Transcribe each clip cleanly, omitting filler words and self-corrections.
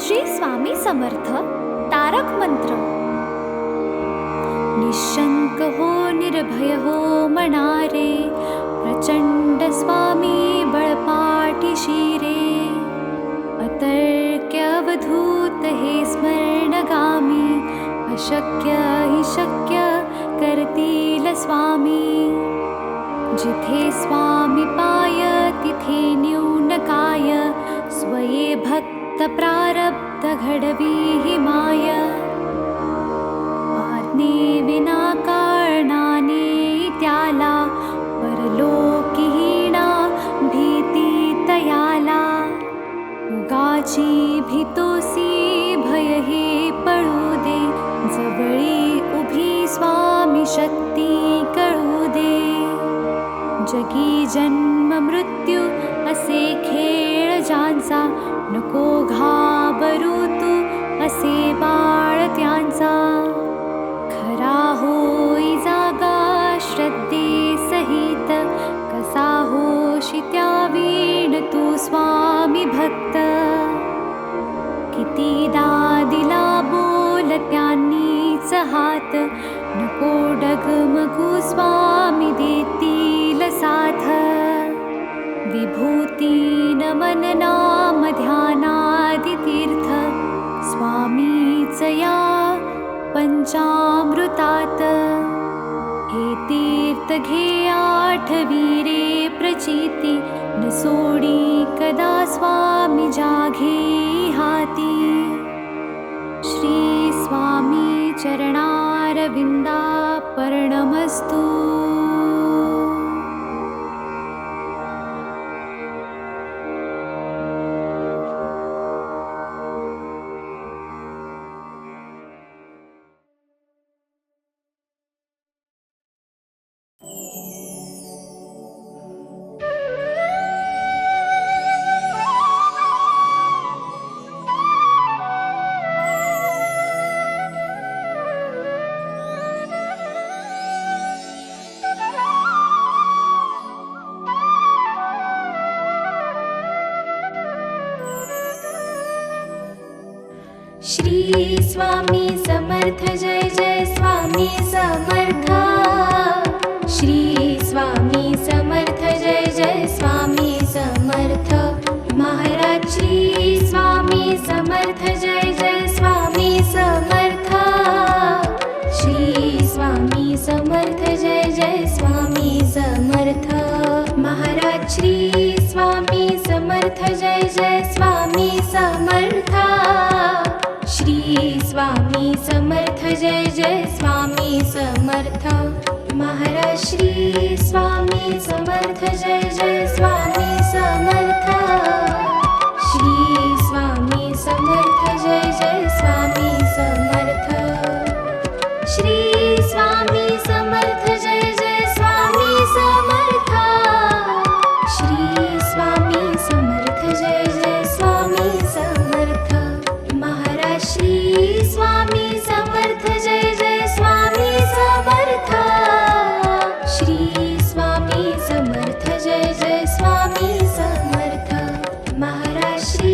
श्री स्वामी समर्थ तारक मंत्र. निशंक हो निर्भय हो मनारे, प्रचंड स्वामी बळपाठी शिरे. अतर्क्य अवधूत हे स्मरणगामी, अशक्य हि शक्य करतील स्वामी. जिथे स्वामी पाय तिथे न्यून काय, स्वये भक्त प्रारब्ध घडवी हि माय. आज्ञे विना कारणाने त्याला, परलोकीहीणा भीती तयाला. उगाची भीतोसी भय हे पळू दे, जवळी उभी स्वामी शक्ती कळू दे. जगी जन्म मृत्यू असे खेळ ज्यांचा, नको घाबरू तू असे बाळ त्यांचा. खरा होई जागा श्रद्धे सहित, कसा होशी त्या वीण तू स्वामी भक्त. कितीदा दिला बोल त्यांनीच हात, नको डगमगू स्वामी देतील साथ. विभूती नमन नाम ध्यानादि तीर्थ, स्वामीच या पंचामृतात. हे तीर्थ घे आठवी रे प्रचिती, न सोडी कदा स्वामी जाघे हाती. श्री स्वामी चरणारविंदा पर्णमस्तु. श्री स्वामी समर्थ जय जय स्वामी समर्थ. श्री स्वामी समर्थ जय जय स्वामी समर्थ. महाराज श्री स्वामी समर्थ जय जय स्वामी समर्थ. श्री स्वामी समर्थ जय जय स्वामी समर्थ. महाराज श्री स्वामी समर्थ जय जय स्वामी समर्थ. श्री स्वामी समर्थ जय जय स्वामी समर्थ. महाराज श्री स्वामी समर्थ जय जय स्वामी समर्थ. श्री स्वामी समर्थ जय जय स्वामी समर्थ. श्री स्वामी समर्थ जय जय स्वामी समर्थ. श्री स्वामी समर्थ जय जय स्वामी समर्थ. महाराज श्री स्वामी समर्थ जय जय स्वामी समर्थ. श्री स्वामी समर्थ जय जय स्वामी समर्थ. महाराज श्री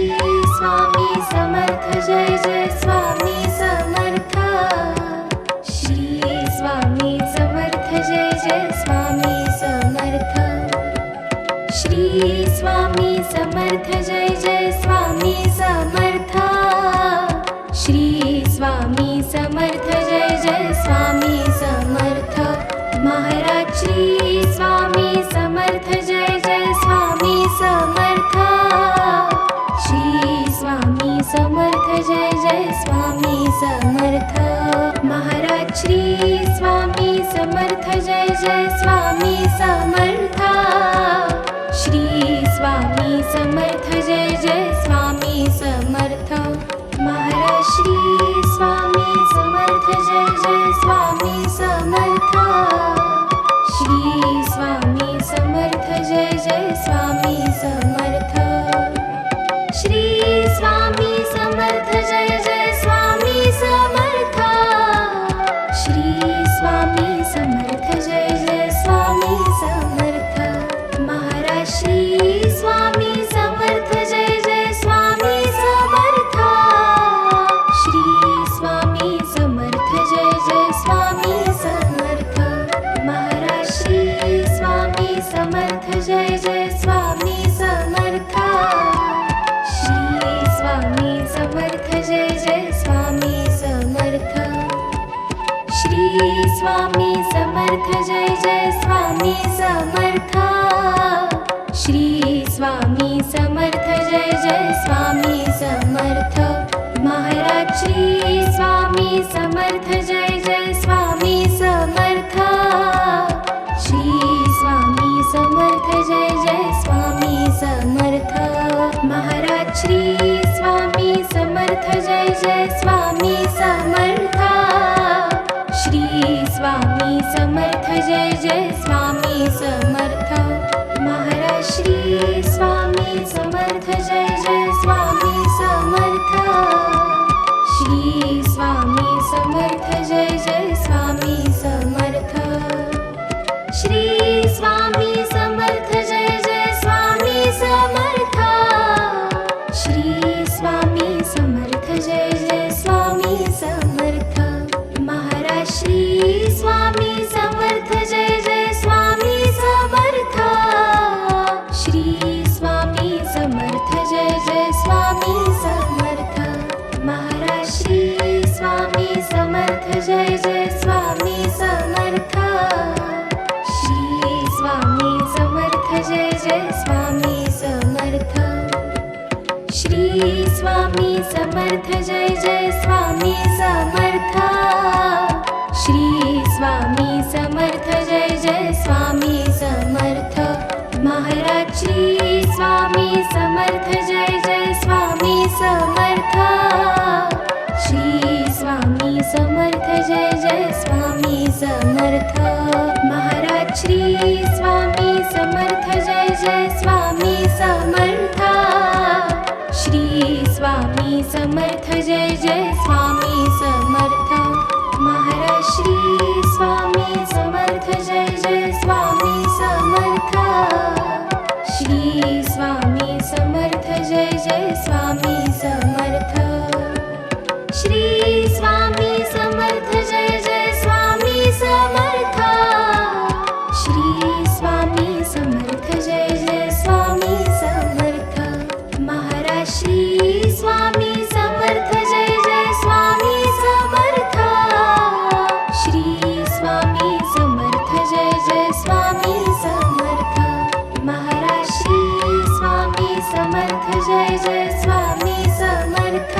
स्वामी समर्थ जय जय स्वामी समर्थ. श्री स्वामी समर्थ जय जय स्वामी समर्थ. श्री स्वामी समर्थ जय जय स्वामी समर्थ. श्री स्वामी समर्थ जय जय स्वामी समर्थ. महाराज श्री स्वामी समर्थ जय जय स्वामी समर्थ. श्री स्वामी समर्थ जय जय स्वामी समर्थ. महाराज श्री स्वामी समर्थ जय जय स्वामी समर्थ. श्री स्वामी समर्थ जय जय स्वामी समर्थ. महाराज श्री स्वामी समर्थ जय जय स्वामी समर्थ. श्री स्वामी समर्थ जय जय स्वामी समर्थ. श्री स्वामी समर्थ जय जय स्वामी समर्थ. श्री स्वामी समर्थ जय जय स्वामी समर्थ. महाराज श्री स्वामी समर्थ जय जय स्वामी समर्थ. समर्थ जय जय स्वामी समर्थ श्री स्वामी समर्थ जय जय स्वामी समर्थ श्री स्वामी समर्थ जय जय स्वामी समर्थ महाराज श्री स्वामी समर्थ जय जय स्वामी समर्थ श्री स्वामी समर्थ जय जय स्वामी समर्थ महाराज श्री स्वामी समर्थ जय जय स्वामी समर्थ श्री स्वामी समर्थ जय जय स्वामी समर्थ महाराज श्री स्वामी समर्थ जय जय स्वामी समर्थ श्री स्वामी समर्थ जय जय स्वामी समर्थ श्री स्वामी समर्थ जय जय स्वामी समर्थ श्री स्वामी समर्थ जय जय स्वामी समर्थ महाराज श्री स्वामी समर्थ जय जय स्वामी समर्थ श्री स्वामी समर्थ जय जय स्वामी समर्थ महाराज श्री स्वामी समर्थ जय जय स्वामी समर्थ श्री स्वामी समर्थ जय जय स्वामी समर्थ श्री स्वामी समर्थ जय जय स्वामी समर्थ श्री स्वामी समर्थ जय जय स्वामी समर्थ महाराज श्री स्वामी समर्थ जय जय स्वामी समर्थ श्री स्वामी समर्थ जय जय स्वामी समर्थ महाराज श्री स्वामी समर्थ जय जय स्वामी समर्थ श्री स्वामी समर्थ जय जय स्वामी समर्थ महाराज श्री स्वामी समर्थ जय जय स्वामी समर्थ श्री स्वामी समर्थ जय जय स्वामी समर्थ श्री स्वामी समर्थ जय जय स्वामी समर्थ श्री स्वामी समर्थ जय जय स्वामी समर्थ महाराज श्री स्वामी समर्थ जय जय स्वामी समर्थ श्री स्वामी समर्थ जय जय स्वामी समर्थ महाराज श्री स्वामी समर्थ जय जय स्वामी समर्थ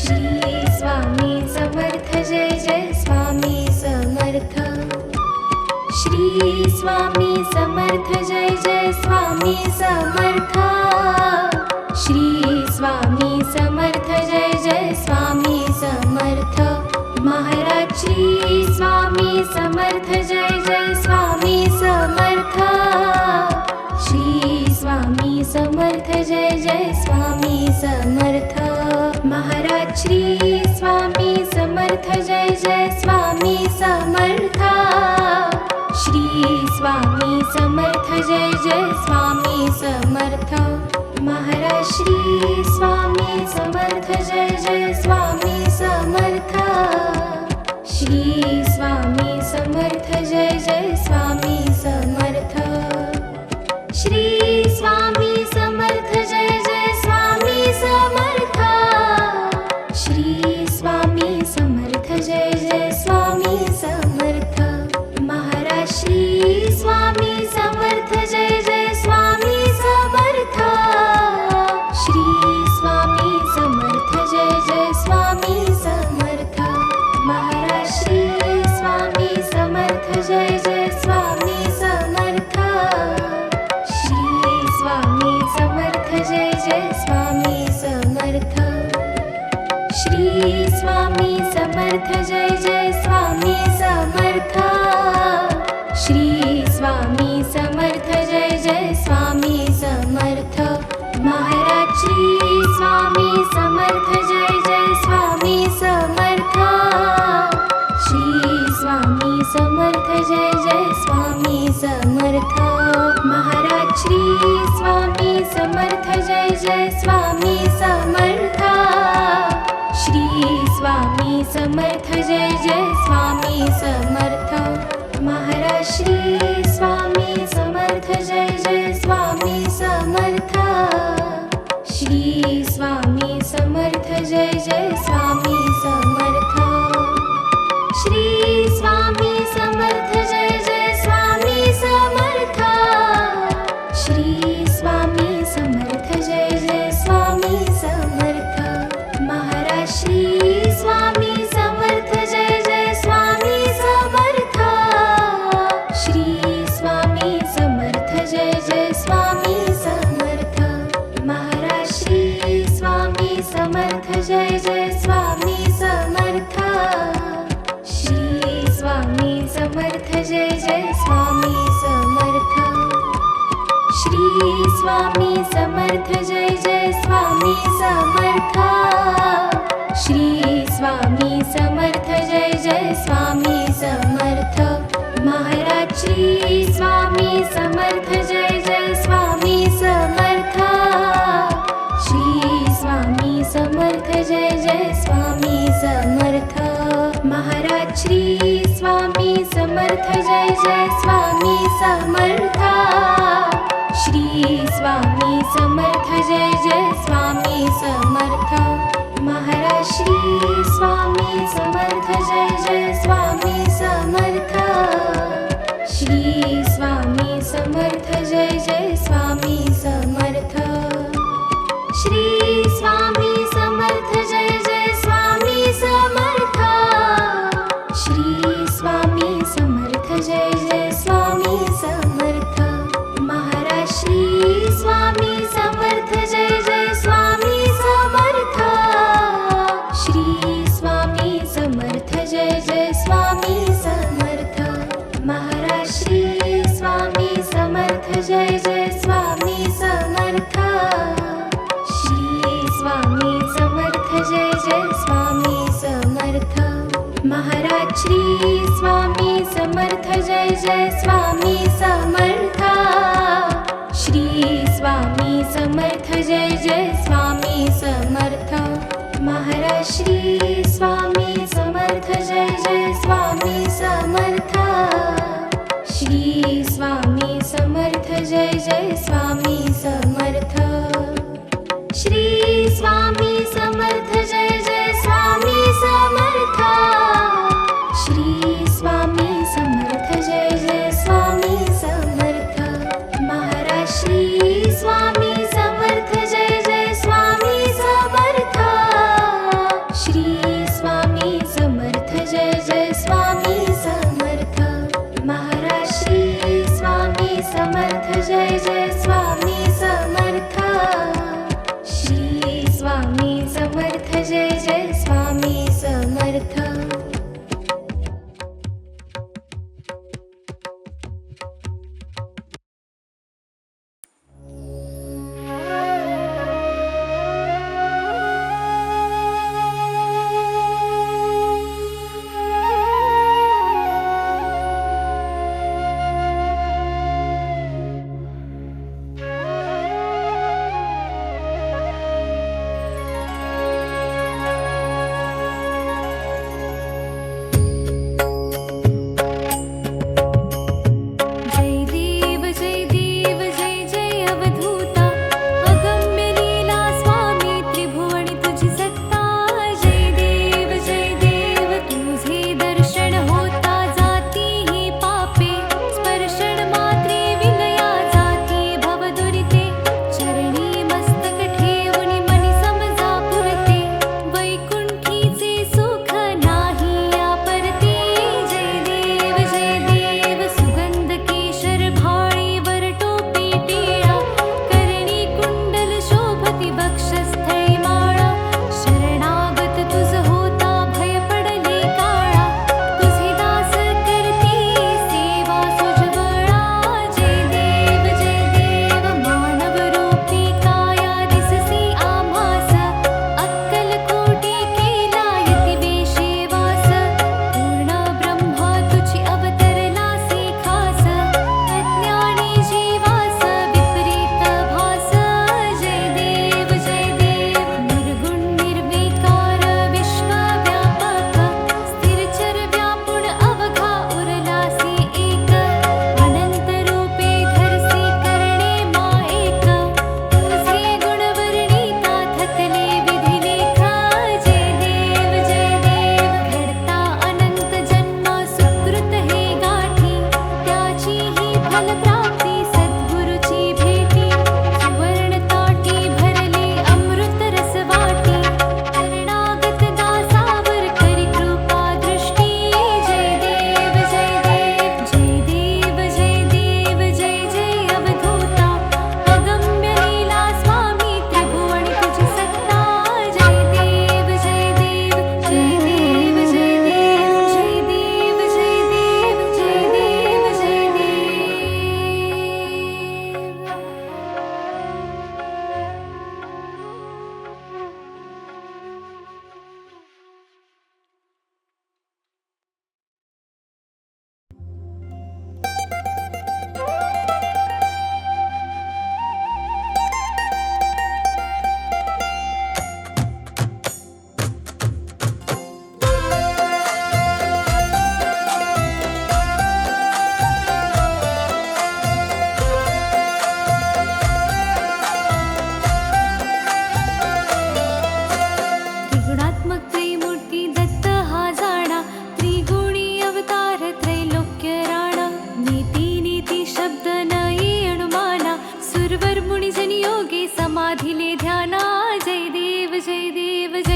श्री स्वामी समर्थ जय जय स्वामी समर्थ श्री स्वामी समर्थ जय जय स्वामी समर्थ श्री स्वामी समर्थ जय जय स्वामी समर्थ महाराज श्री स्वामी समर्थ जय जय स्वामी समर्थ श्री स्वामी समर्थ जय जय स्वामी समर्थ महाराज श्री स्वामी समर्थ जय जय स्वामी समर्थ श्री स्वामी समर्थ जय जय स्वामी समर्थ महाराज श्री स्वामी समर्थ जय जय स्वामी समर्थ श्री स्वामी समर्थ जय जय स्वामी समर्थ श्री स्वामी समर्थ जय जय स्वामी समर्थ श्री स्वामी समर्थ जय जय स्वामी समर्थ महाराज श्री स्वामी समर्थ जय जय स्वामी समर्थ श्री स्वामी समर्थ जय जय स्वामी समर्थ महाराज श्री स्वामी समर्थ जय जय स्वामी समर्थ श्री स्वामी समर्थ जय जय स्वामी समर्थ श्री स्वामी समर्थ जय जय स्वामी समर्थ श्री स्वामी समर्थ जय जय स्वामी समर्थ महाराज श्री स्वामी समर्थ जय जय स्वामी समर्थ श्री स्वामी समर्थ जय जय स्वामी समर्थ महाराज श्री स्वामी समर्थ जय जय स्वामी समर्थ श्री स्वामी समर्थ जय जय स्वामी समर्थ महाराज श्री स्वामी समर्थ जय जय स्वामी समर्थ श्री स्वामी समर्थ जय जय स्वामी समर्थ श्री स्वामी समर्थ जय जय स्वामी समर्थ श्री स्वामी समर्थ जय जय स्वामी समर्थ महाराज श्री स्वामी समर्थ जय जय स्वामी समर्थ श्री स्वामी समर्थ जय जय स्वामी समर्थ महाराज श्री स्वामी समर्थ जय जय स्वामी समर्थ श्री स्वामी समर्थ जय जय स्वामी समर्थ श्री स्वामी समर्थ जय जय स्वामी समर्थ श्री स्वामी समर्थ जय जय स्वामी समर्थ महाराज श्री स्वामी समर्थ जय जय स्वामी समर्थ श्री स्वामी समर्थ जय जय स्वामी समर्थ महाराज श्री स्वामी समर्थ जय जय स्वामी समर्थ श्री स्वामी समर्थ जय जय स्वामी समर्थ महाराज श्री स्वामी समर्थ जय जय स्वामी समर्थ श्री स्वामी समर्थ जय जय स्वामी समर्थ श्री स्वामी समर्थ जय जय स्वामी समर्थ श्री स्वामी समर्थ जय जय स्वामी समर्थ महाराज श्री स्वामी समर्थ जय जय स्वामी समर्थ श्री स्वामी समर्थ जय जय स्वामी समर्थ महाराज श्री स्वामी समर्थ जय जय स्वामी समर्थ श्री स्वामी समर्थ जय जय स्वामी समर्थ महाराज श्री स्वामी समर्थ जय जय स्वामी समर्थ श्री स्वामी समर्थ जय जय स्वामी समर्थ महाराज श्री स्वामी समर्थ जय जय स्वामी समर्थ श्री स्वामी समर्थ जय जय स्वामी समर्थ श्री स्वामी समर्थ जय जय स्वामी समर्थ श्री स्वामी समर्थ जय जय स्वामी समर्थ महाराज श्री स्वामी समर्थ जय जय स्वामी समर्थ श्री स्वामी समर्थ जय जय स्वामी समर्थ महाराज श्री स्वामी समर्थ जय जय स्वामी समर्थ श्री स्वामी समर्थ जय जय स्वामी समर्थ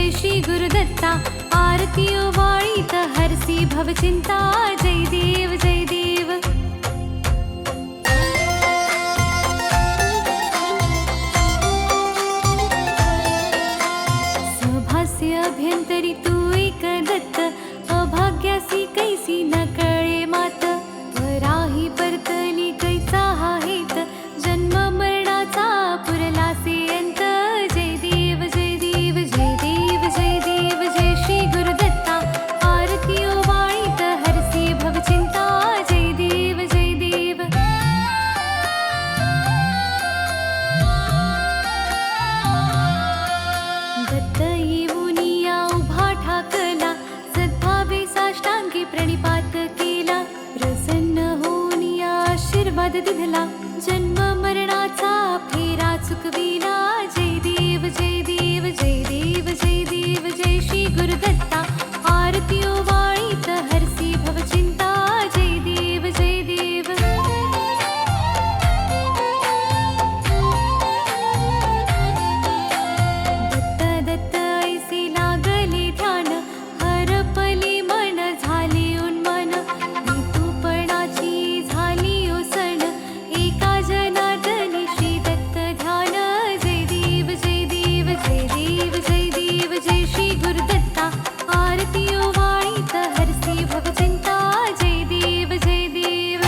जय श्री गुरुदत्ता आरती ओवाळीत हरसी भवचिंता जय देव जय देव सभास्य अभ्यंतरी तू एक दत्त अभाग्यासी कैसी न कळे मात वराही परतली कैचा हा हेत जन्म मरणाचा पुरलासे अंत जय देव जय देव जय देव जय देव जय श्री गुरुदत्ता आरती ओवाळीत हरसी भवचिंता जय देव जय देव दत्त येऊनिया उभा ठाकला सद्भावे साष्टांगी प्रणिपात केला प्रसन्न होऊनिया आशीर्वाद दिधला जन्म मरणाचा फेरा चुकविला जय देव जय देव जय देव जय देव जय श्री गुरुदत्ता आरती ओवाळीत हरसी भवचिंता जय देव जय देव दत्त दत्त ऐसे लागले ध्यान हरपली मन झाले उन्मन ऋतुपणाची झाली ओसण एका जनार्दनी श्री दत्त ध्यान जय देव जय देव जय देव जय देव जय श्री गुरुदत्ता आरती ओवाळीत हरसी भवचिंता जय देव जय देव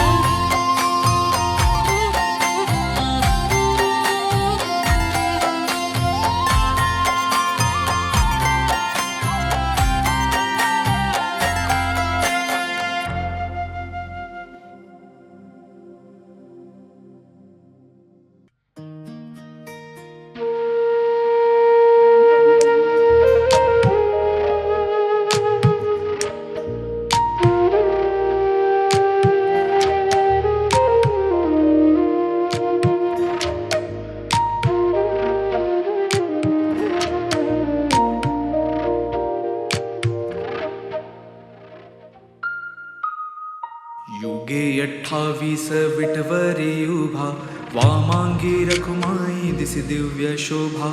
युगे 28 विठवरी उभा वामांगी रखुमाई दिसी दिव्य शोभा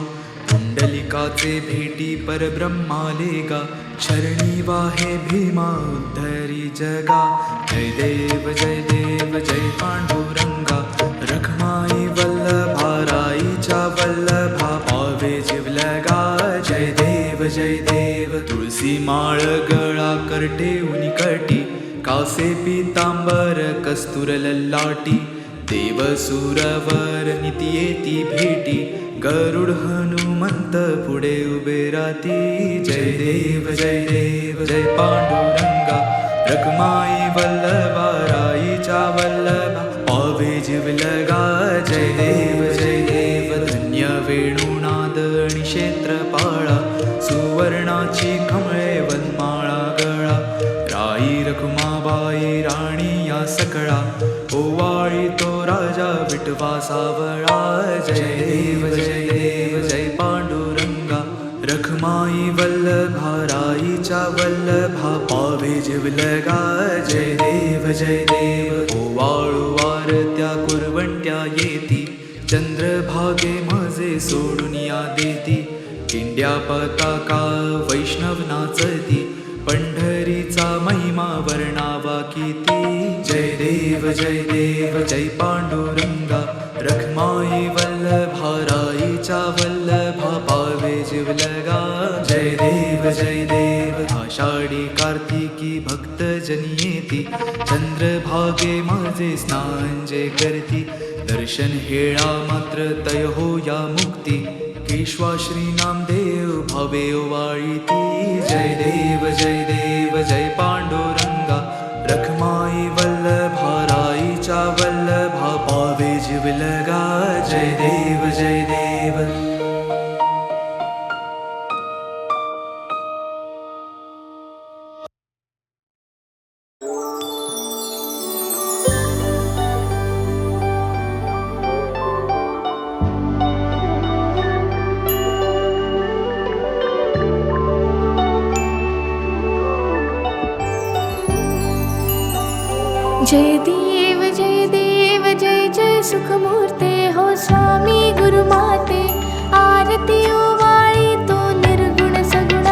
पुंडलिकाचे भेटी परब्रह्माले गा शरणी वाहे भीमा उद्धरी जगा जय देव जय पांडुरंगा रखमाई वल्लभा राईच्या वल्लभा पावे जिवलगा जय देव तुळसी माळ गळा करटे उनिकटी कासे पीतांबर कस्तूर ललाटी देव सुरवर नित्येती भेटी गरुड हनुमंत पुढे उभे राती जय देव जय पांडुरंगा रखमाई वल्लभा राईच्या वल्लभा पावे जिवलगा जय देव धन्य वेणुनाद आणि क्षेत्रपाळा सुवर्णाची कमळे वनमाळा गळा राई रखुमाबाई राणी या सकळा ओवाळी तो राजा विठवा सावळा जय देव जय पांडुरंगा रखमाई वल्लभा राईच्या वल्लभा पावे जिवलगा जय देव ओवाळू वारत्या कुरवंट्या येती चंद्रभागे माझे सोडून या देती किंड्या पताका वैष्णव नाचती पंढरीचा महिमा वर्णावा किती जय देव जय पांडुरंगा रखमाई वल्लभा राईच्या वल्लभा पावे जिवलगा जय देव आषाढी कार्तिकी भक्त जनी येती चंद्रभागे माझे स्नान जे करती दर्शन हेळा मात्र तय हो या मुक्ती केशवा श्री नामदेव भावे ओवाळीती जय देव जय पांडुरंगा रखमाई वल्लभा राईच्या वल्लभा पावे जिवलगा जय देव जय देव जय सुखमूर्ते हो स्वामी गुरुमाते आरती ओवाळी तो निर्गुण सगुण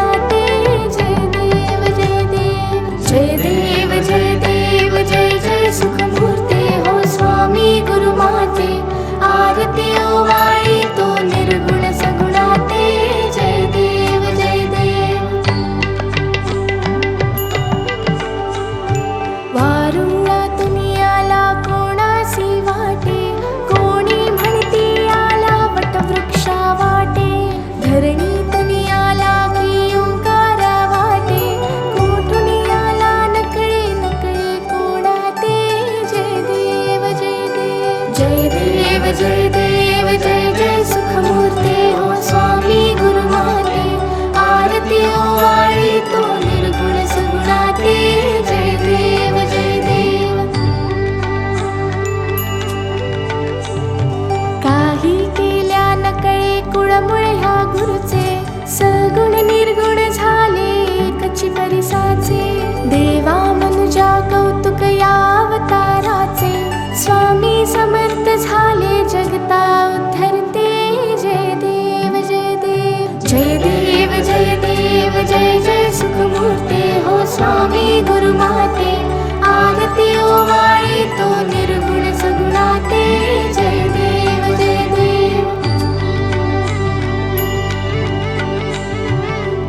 स्वामी गुरुमाते आरती ओवाळी तो निर्गुण सगुणाते जय देव जय देव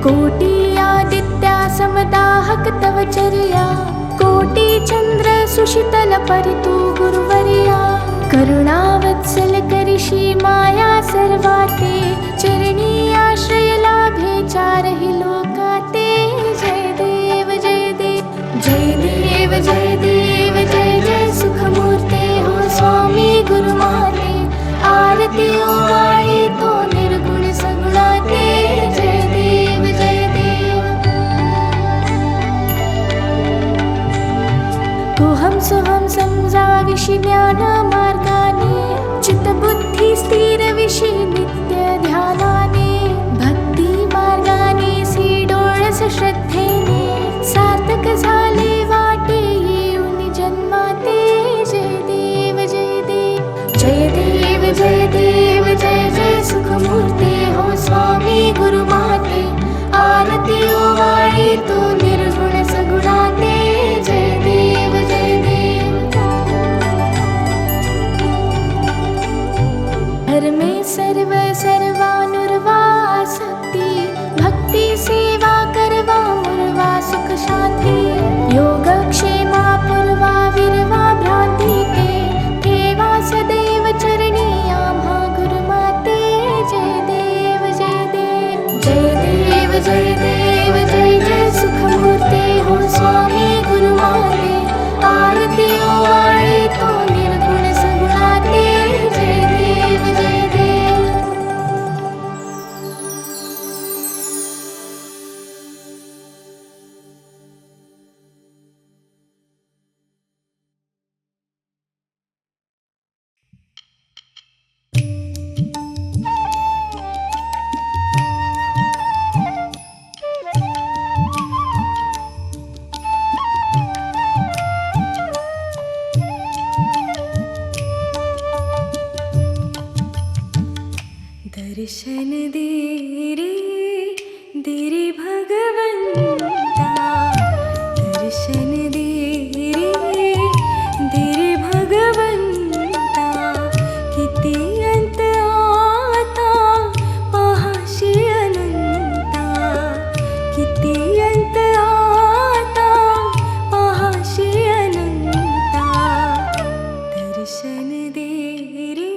कोटी आदित्या समदाहक तव चर्या कोटी चंद्र सुशीतल परितु गुरुवर्या करुणावत्सल करिषी माया सर्वाते चरणी आश्रय लाभे चारहि लोकाते जय देव जय देव जय देव जय देव जय जय सुखमूर्ते हो स्वामी गुरुमाते आरती ओवाळी तो निर्गुण सगुणाते जय देव जय देव कोहम सोहम समजाविषि ज्ञान मार्गाने चित्तबुद्धी स्थिर विषि नित्य ध्यानाने भक्ती मार्गाने डोळस श्रद्धेने सार्थक झाले वाटे येऊन जन्माते जय देव जय देव जय देव जय देव जय जय सुखमूर्ते हो स्वामी गुरुमाते आरती ओवाळी तो निर्गुण सगुणाते जय देव जय देव धर्मे सर्व सर्वानुर्वा शक्ती भक्ती सेवा करवा मुर्वा सुख शांती योगक्षेमा पूर्वा विरवा भ्रांती ते ठेवा सदैव चरणी आम्हा गुरुमाते जय देव जय देव जय देव जय देव जय जय सुखमूर्ते हो स्वामी गुरुमाते आरती ओवाळी तो निर्गुण सगुणाते जय देव जय देव दर्शन दे रे भगवंता दर्शन दे रे भगवंता किती अंत आता पाहाशी अनंता किती अंत आता पाहाशी अनंता दर्शन दे रे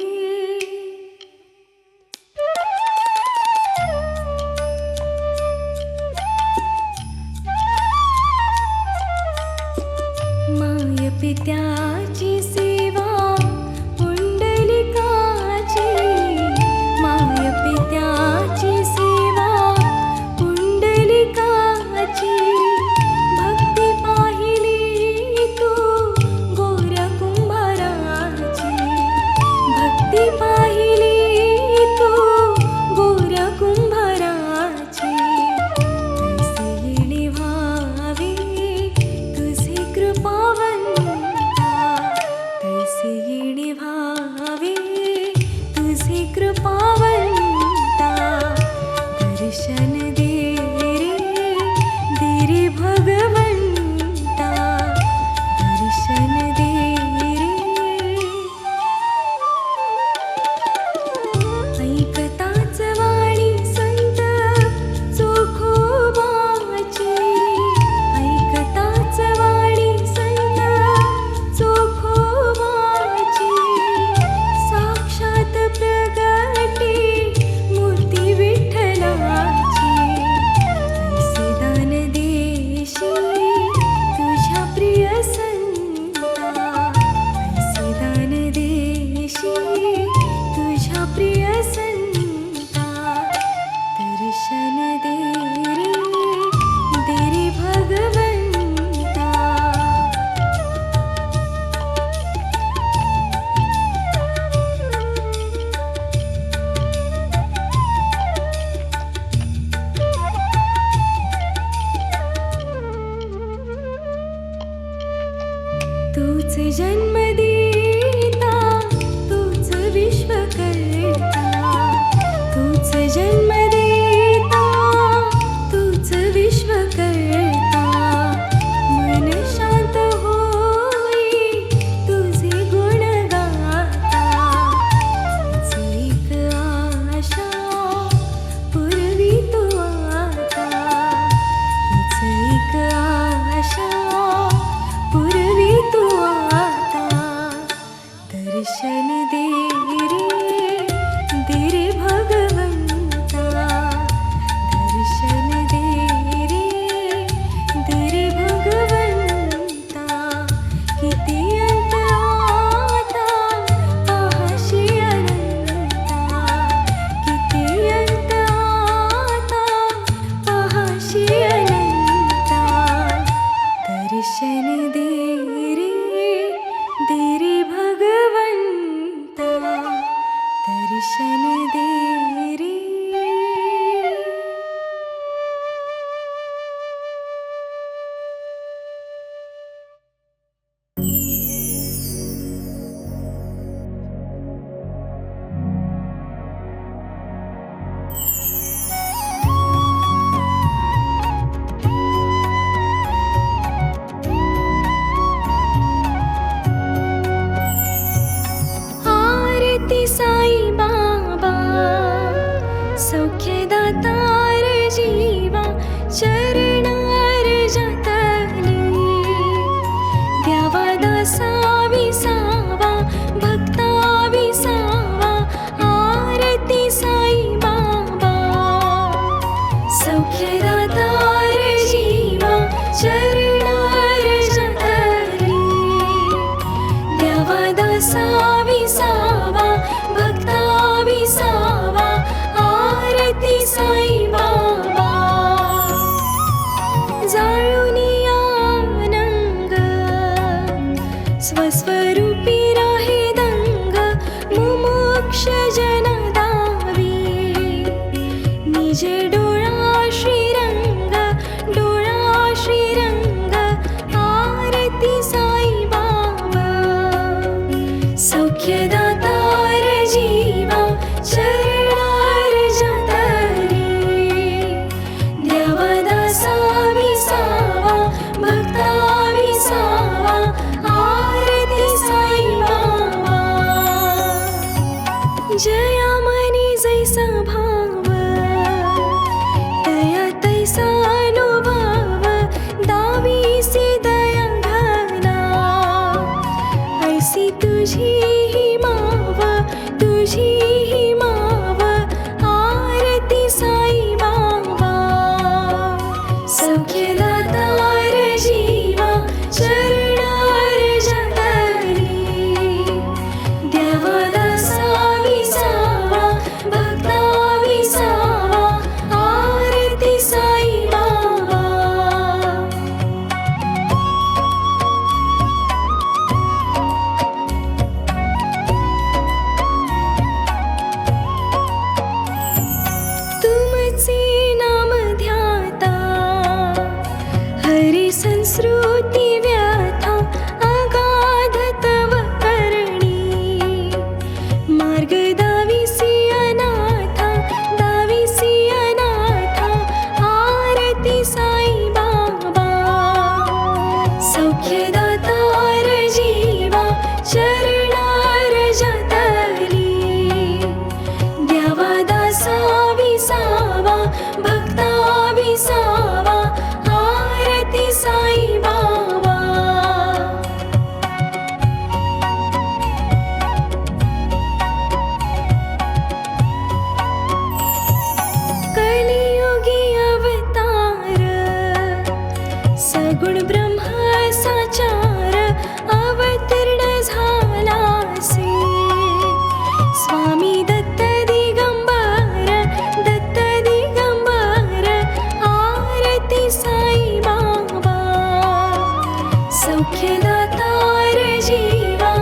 निर्गुण ब्रह्म साचार अवतीर्ण झालासे. स्वामी दत्त दिगंबर आरती साई बाबा. सौख्यदातार जीवा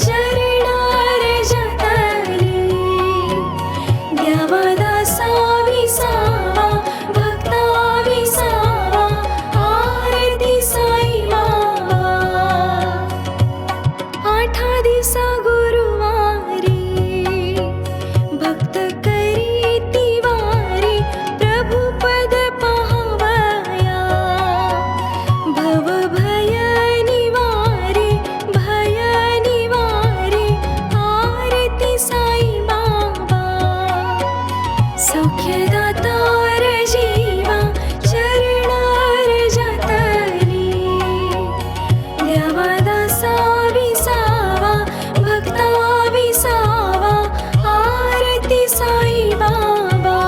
चरणार जतली. द्यावा दासा विसावा भक्ता विसावा आरती साई बाबा. आठा दिवसा गुरुवारी भक्त करी तिवारी प्रभु पद पाहवया. भव भय निवारे आरती साई बाबा. सौख्यदातार जीवा चरणार जतली. द्यावा दासा विसावा भक्ता विसावा आरती साई बाबा.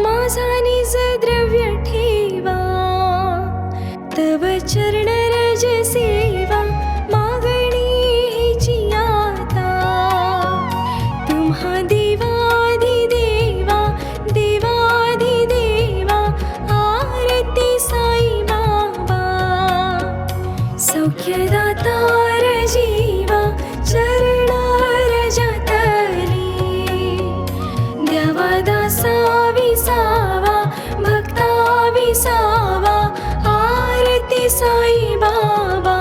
माझा निज द्रव्य ठेवा तव चरण रज सेवा. मागणी हिची आता तुम्हा देवाधिदेवा आरती साई बाबा. सौख्यदातार जीवा चरणार जतली. द्यावा दासा विसावा भक्ता विसावा आरती साई बाबा.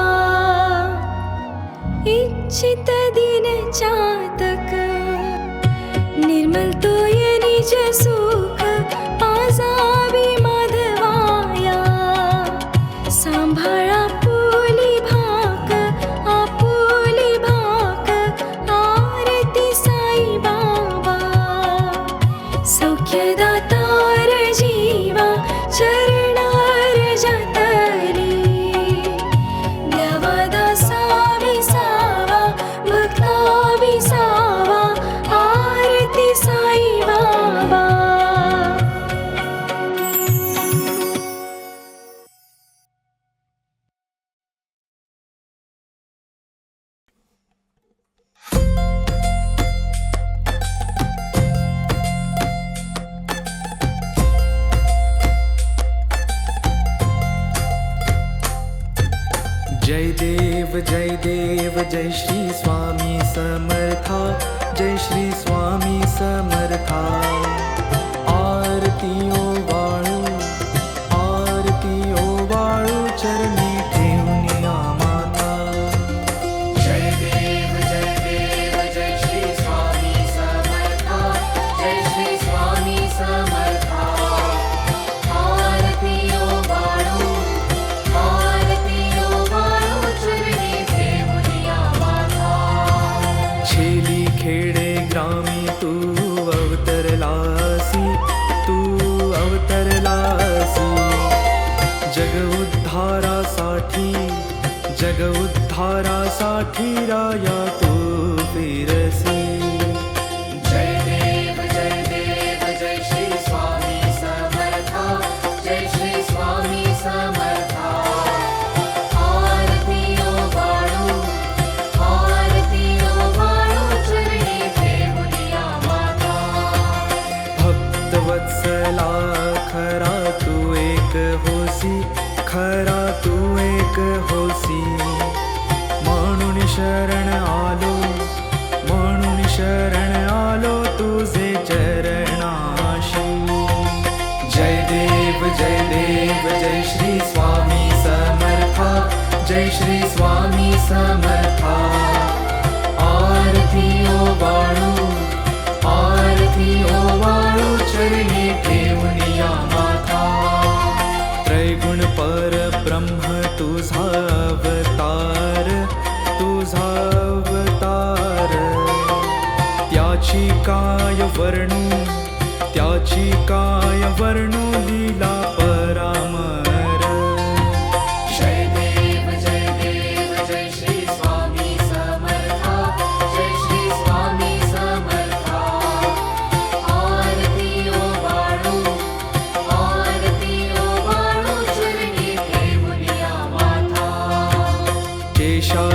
इच्छित दिन चातक निर्मल तोय निज सुख पाजावी माधवाया. सांभाळा आपुली भाक आरती साई बाबा. सौख्यदातार जीवा चरणार जतली. द्यावा दासा विसावा भक्ता विसावा आरती साई बाबा. जय देव जय श्री स्वामी समर्था. जय श्री स्वामी समर्था. आरती ओ वाळू चरणी ठेवून या माता. जय देव जय श्री स्वामी समर्था. जय श्री स्वामी समर्था. आरती ओ वाळू चरणी ठेवून या माता. छेली खेडे ग्रामी तू अवतरलासी. जग उद्धारासाठी राया तू फिरसी. जय देव जय श्री स्वामी समर्था. जय श्री स्वामी समर्था. आरती ओ वाळू चरणी ठेवून या माता. भक्तवत्सला खरा तू एक होसी. म्हणून शरण आलो तुझे चरणाशी. जय देव जय श्री स्वामी समर्था. जय श्री स्वामी समर्था. आरती ओ वाळू चरणी ठेवून या माता. त्रैगुण पर ब्रह्म तुझा अवतार. त्याची काय वर्णू लीला परामर. जय देव जय श्री स्वामी समर्था. जय श्री स्वामी समर्था. आरती ओ वाळू चरणी